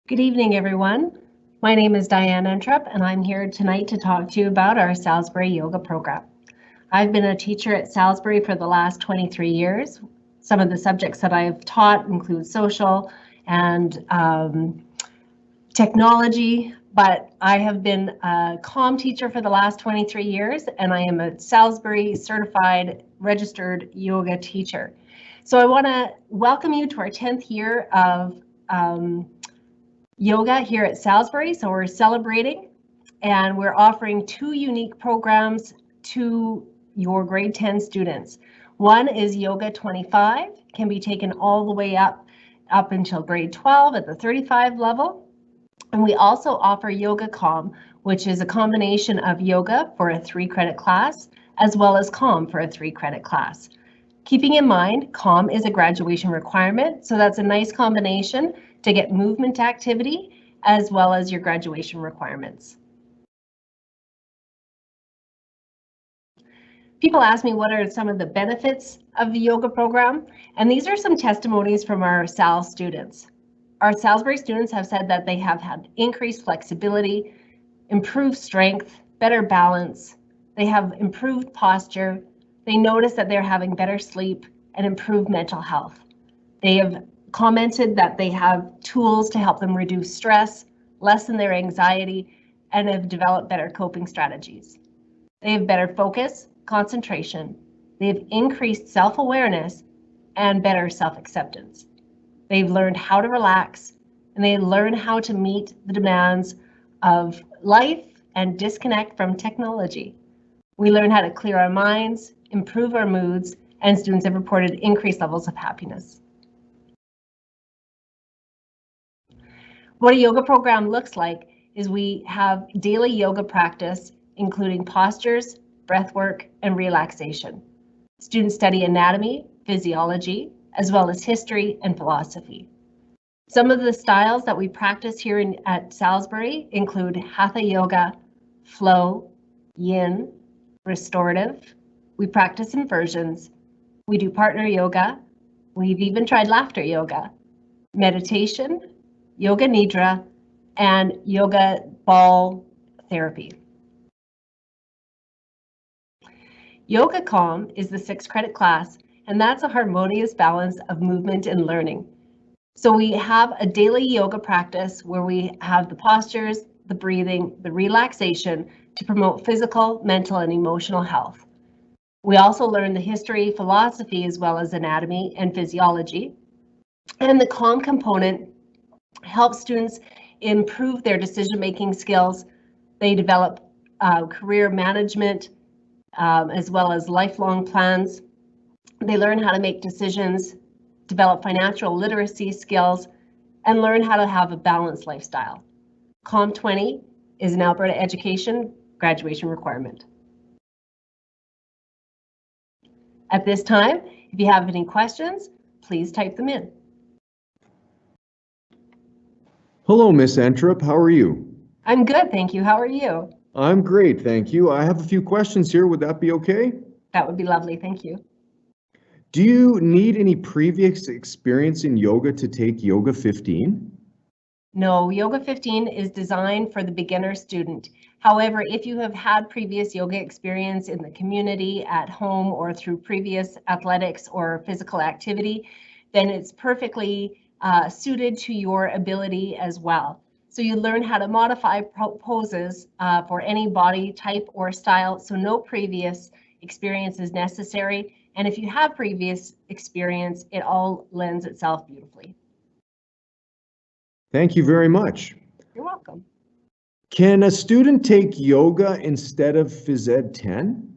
Good evening, everyone. My name is Diane Entrup, and I'm here tonight to talk to you about our Salisbury Yoga program. I've been a teacher at Salisbury for the last 23 years. Some of the subjects that I've taught include social and technology, but I have been a COM teacher for the last 23 years, and I am a Salisbury certified registered yoga teacher. So I want to welcome you to our 10th year of yoga here at Salisbury. So we're celebrating, and we're offering two unique programs to your grade 10 students. One is Yoga 25, can be taken all the way up until grade 12 at the 35 level. And we also offer Yoga COM, which is a combination of yoga for a 3-credit class, as well as COM for a 3-credit class. Keeping in mind, COM is a graduation requirement, so that's a nice combination to get movement activity as well as your graduation requirements. People ask me what are some of the benefits of the yoga program, and these are some testimonies from our SAL students. Our Salisbury students have said that they have had increased flexibility, improved strength, better balance, they have improved posture, they notice that they're having better sleep and improved mental health. They have commented that they have tools to help them reduce stress, lessen their anxiety, and have developed better coping strategies. They have better focus, concentration, they have increased self-awareness and better self-acceptance. They've learned how to relax, and they learn how to meet the demands of life and disconnect from technology. We learn how to clear our minds, improve our moods, and students have reported increased levels of happiness. What a yoga program looks like is we have daily yoga practice, including postures, breath work, and relaxation. Students study anatomy, physiology, as well as history and philosophy. Some of the styles that we practice here at Salisbury include Hatha Yoga, Flow, Yin, Restorative. We practice inversions. We do partner yoga. We've even tried laughter yoga, meditation, yoga nidra, and yoga ball therapy. Yoga COM is the 6-credit class, and that's a harmonious balance of movement and learning. So we have a daily yoga practice where we have the postures, the breathing, the relaxation to promote physical, mental, and emotional health. We also learn the history, philosophy, as well as anatomy and physiology. And the COM component helps students improve their decision-making skills. They develop career management, as well as lifelong plans. They learn how to make decisions, develop financial literacy skills, and learn how to have a balanced lifestyle. COM 20 is an Alberta education graduation requirement. At this time, if you have any questions, please type them in. Hello, Miss Entrup. How are you? I'm good, thank you. How are you? I'm great, thank you. I have a few questions here. Would that be okay? That would be lovely, thank you. Do you need any previous experience in yoga to take Yoga 15? No, Yoga 15 is designed for the beginner student. However, if you have had previous yoga experience in the community, at home, or through previous athletics or physical activity, then it's perfectly suited to your ability as well. So you learn how to modify poses for any body type or style, so no previous experience is necessary. And if you have previous experience, it all lends itself beautifully. Thank you very much. You're welcome. Can a student take yoga instead of Phys Ed 10?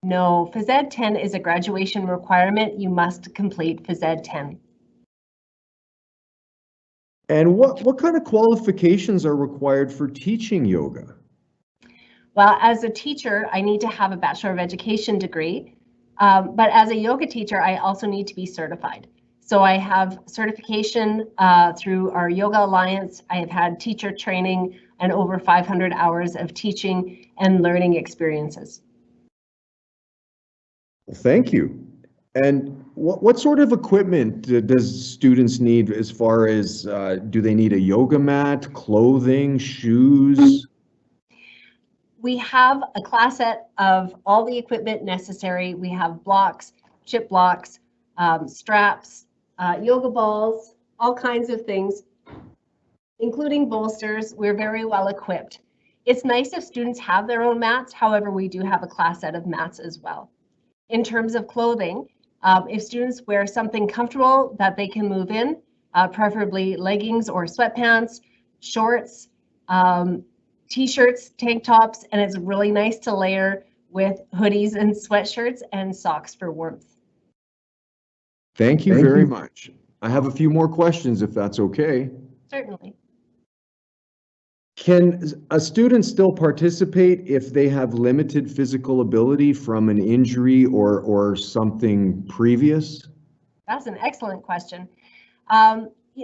No, Phys Ed 10 is a graduation requirement. You must complete Phys Ed 10. And what kind of qualifications are required for teaching yoga? Well, as a teacher, I need to have a Bachelor of Education degree, but as a yoga teacher, I also need to be certified. So I have certification through our Yoga Alliance. I have had teacher training and over 500 hours of teaching and learning experiences. Thank you. And what sort of equipment does students need as far as, do they need a yoga mat, clothing, shoes? We have a class set of all the equipment necessary. We have blocks, chip blocks, straps, yoga balls, all kinds of things, including bolsters. We're very well equipped. It's nice if students have their own mats. However, we do have a class set of mats as well. In terms of clothing, if students wear something comfortable that they can move in, preferably leggings or sweatpants, shorts, t-shirts, tank tops, and it's really nice to layer with hoodies and sweatshirts and socks for warmth. Thank you very much. I have a few more questions if that's okay. Certainly. Can a student still participate if they have limited physical ability from an injury or something previous? That's an excellent question.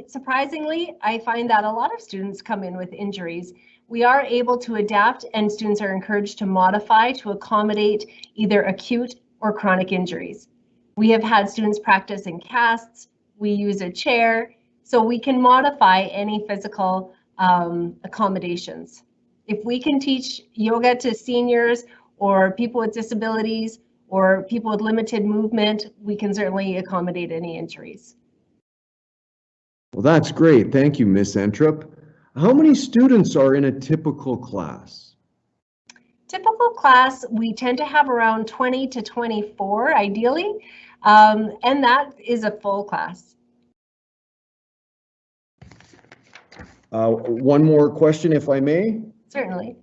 Surprisingly, I find that a lot of students come in with injuries. We are able to adapt, and students are encouraged to modify to accommodate either acute or chronic injuries. We have had students practice in casts. We use a chair, so we can modify any physical accommodations. If we can teach yoga to seniors or people with disabilities or people with limited movement, we can certainly accommodate any injuries. Well, that's great. Thank you, Ms. Entrup. How many students are in a typical class? Typical class, we tend to have around 20 to 24 ideally, and that is a full class. One more question, if I may. Certainly.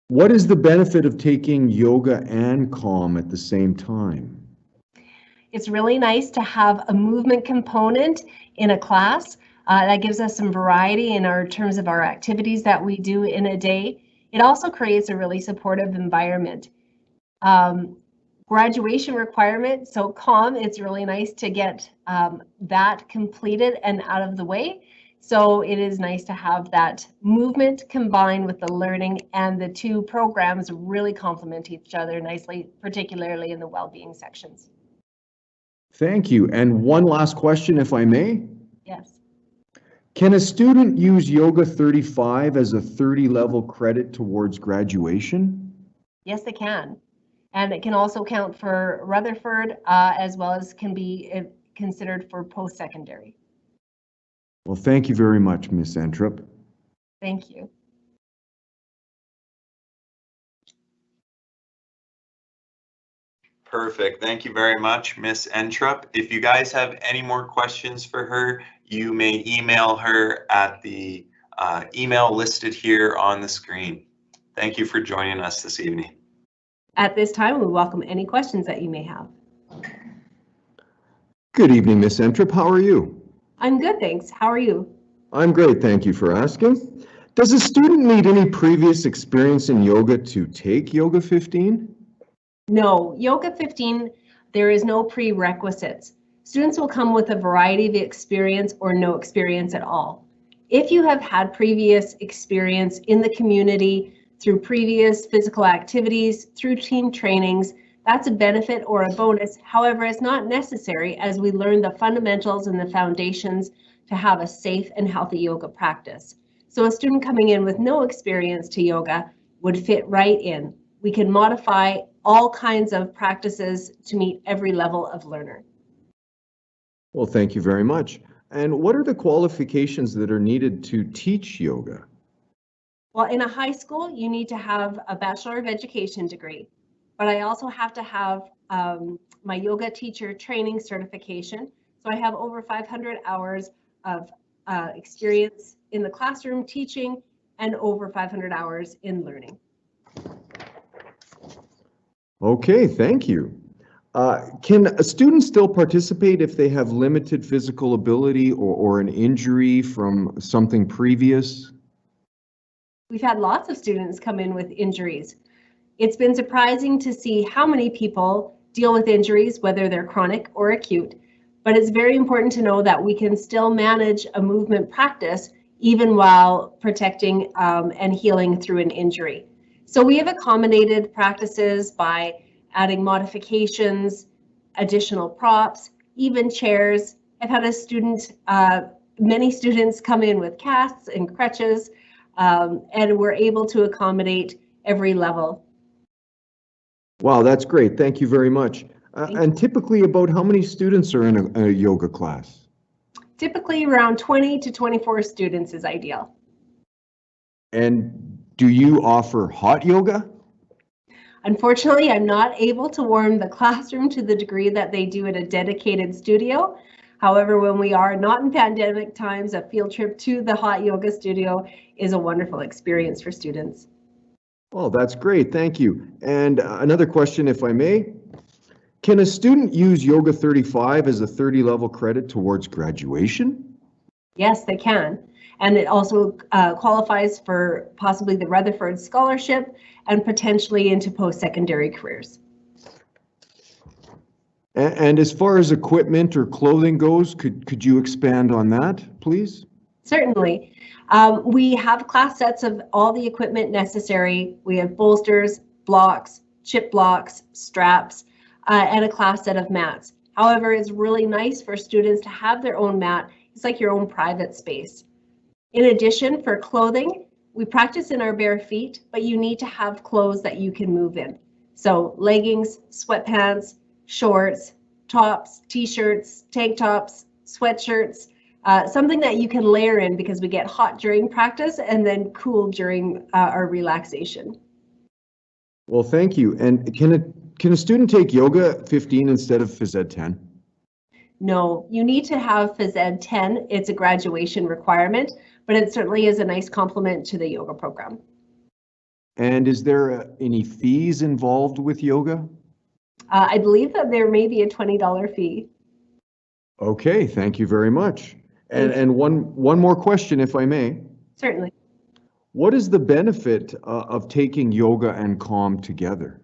What is the benefit of taking yoga and calm at the same time? It's really nice to have a movement component in a class. That gives us some variety in our terms of our activities that we do in a day. It also creates a really supportive environment. Graduation requirement, so calm, it's really nice to get that completed and out of the way. So it is nice to have that movement combined with the learning, and the two programs really complement each other nicely, particularly in the well-being sections. Thank you. And one last question, if I may. Yes. Can a student use Yoga 35 as a 30-level credit towards graduation? Yes, they can. And it can also count for Rutherford, as well as can be considered for post-secondary. Well, thank you very much, Ms. Entrup. Thank you. Perfect. Thank you very much, Ms. Entrup. If you guys have any more questions for her, you may email her at the email listed here on the screen. Thank you for joining us this evening. At this time, we welcome any questions that you may have. Good evening, Ms. Entrup. How are you? I'm good, thanks. How are you? I'm great, thank you for asking. Does a student need any previous experience in yoga to take Yoga 15? No, Yoga 15, there is no prerequisites. Students will come with a variety of experience or no experience at all. If you have had previous experience in the community through previous physical activities, through team trainings, that's a benefit or a bonus. However, it's not necessary as we learn the fundamentals and the foundations to have a safe and healthy yoga practice. So a student coming in with no experience to yoga would fit right in. We can modify all kinds of practices to meet every level of learner. Well, thank you very much. And what are the qualifications that are needed to teach yoga? Well, in a high school, you need to have a Bachelor of Education degree, but I also have to have my yoga teacher training certification. So I have over 500 hours of experience in the classroom teaching and over 500 hours in learning. Okay, thank you. Can a student still participate if they have limited physical ability or an injury from something previous? We've had lots of students come in with injuries. It's been surprising to see how many people deal with injuries, whether they're chronic or acute, but it's very important to know that we can still manage a movement practice even while protecting and healing through an injury. So we have accommodated practices by adding modifications, additional props, even chairs. I've had a student, many students come in with casts and crutches, and we're able to accommodate every level. Wow, that's great. Thank you very much. And typically about how many students are in a yoga class? Typically around 20 to 24 students is ideal. And do you offer hot yoga? Unfortunately, I'm not able to warm the classroom to the degree that they do at a dedicated studio. However, when we are not in pandemic times, a field trip to the hot yoga studio is a wonderful experience for students. Oh, that's great. Thank you. And another question, if I may. Can a student use Yoga 35 as a 30-level credit towards graduation? Yes, they can. And it also qualifies for possibly the Rutherford Scholarship and potentially into post-secondary careers. And as far as equipment or clothing goes, could you expand on that, please? Certainly. We have class sets of all the equipment necessary. We have bolsters, blocks, chip blocks, straps, and a class set of mats. However, it's really nice for students to have their own mat. It's like your own private space. In addition, for clothing, we practice in our bare feet, but you need to have clothes that you can move in. So leggings, sweatpants, shorts, tops, t-shirts, tank tops, sweatshirts, something that you can layer in because we get hot during practice and then cool during our relaxation. Well, thank you. And can a student take Yoga 15 instead of Phys Ed 10? No, you need to have Phys Ed 10. It's a graduation requirement, but it certainly is a nice complement to the yoga program. And is there any fees involved with yoga? I believe that there may be a $20 fee. Okay, thank you very much. And one more question, if I may. Certainly. What is the benefit of taking yoga and Calm together?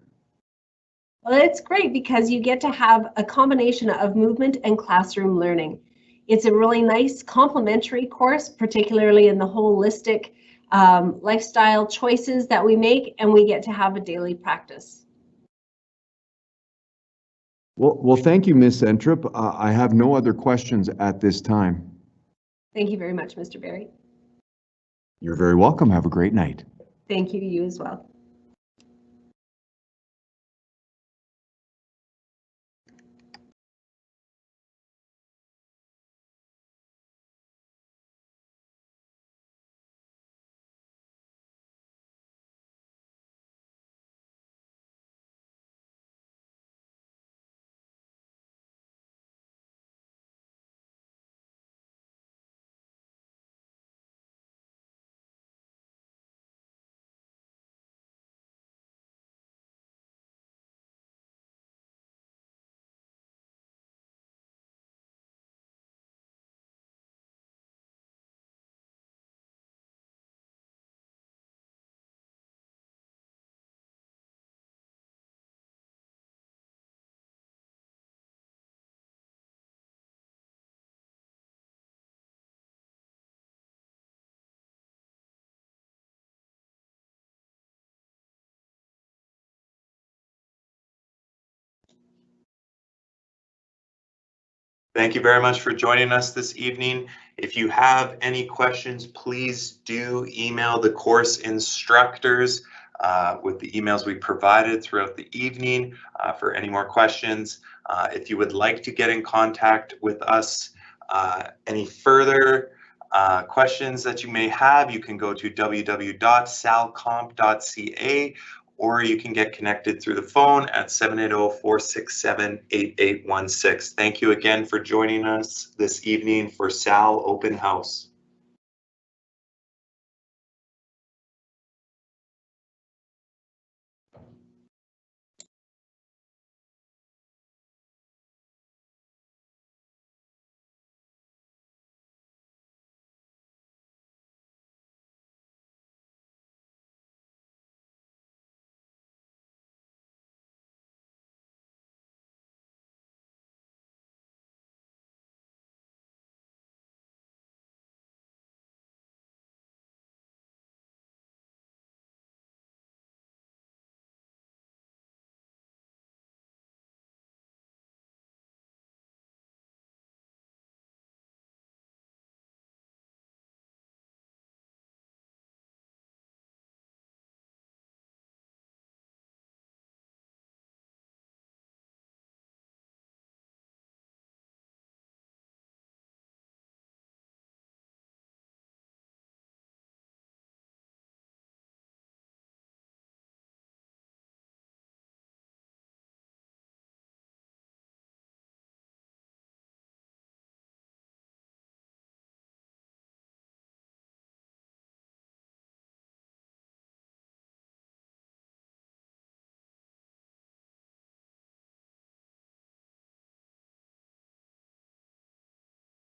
Well, it's great because you get to have a combination of movement and classroom learning. It's a really nice complementary course, particularly in the holistic lifestyle choices that we make, and we get to have a daily practice. Well, thank you, Ms. Entrup. I have no other questions at this time. Thank you very much, Mr. Berry. You're very welcome. Have a great night. Thank you, you as well. Thank you very much for joining us this evening. If you have any questions, please do email the course instructors with the emails we provided throughout the evening for any more questions. If you would like to get in contact with us, any further questions that you may have, you can go to www.salcomp.ca, or you can get connected through the phone at 780-467-8816. Thank you again for joining us this evening for Sal Open House.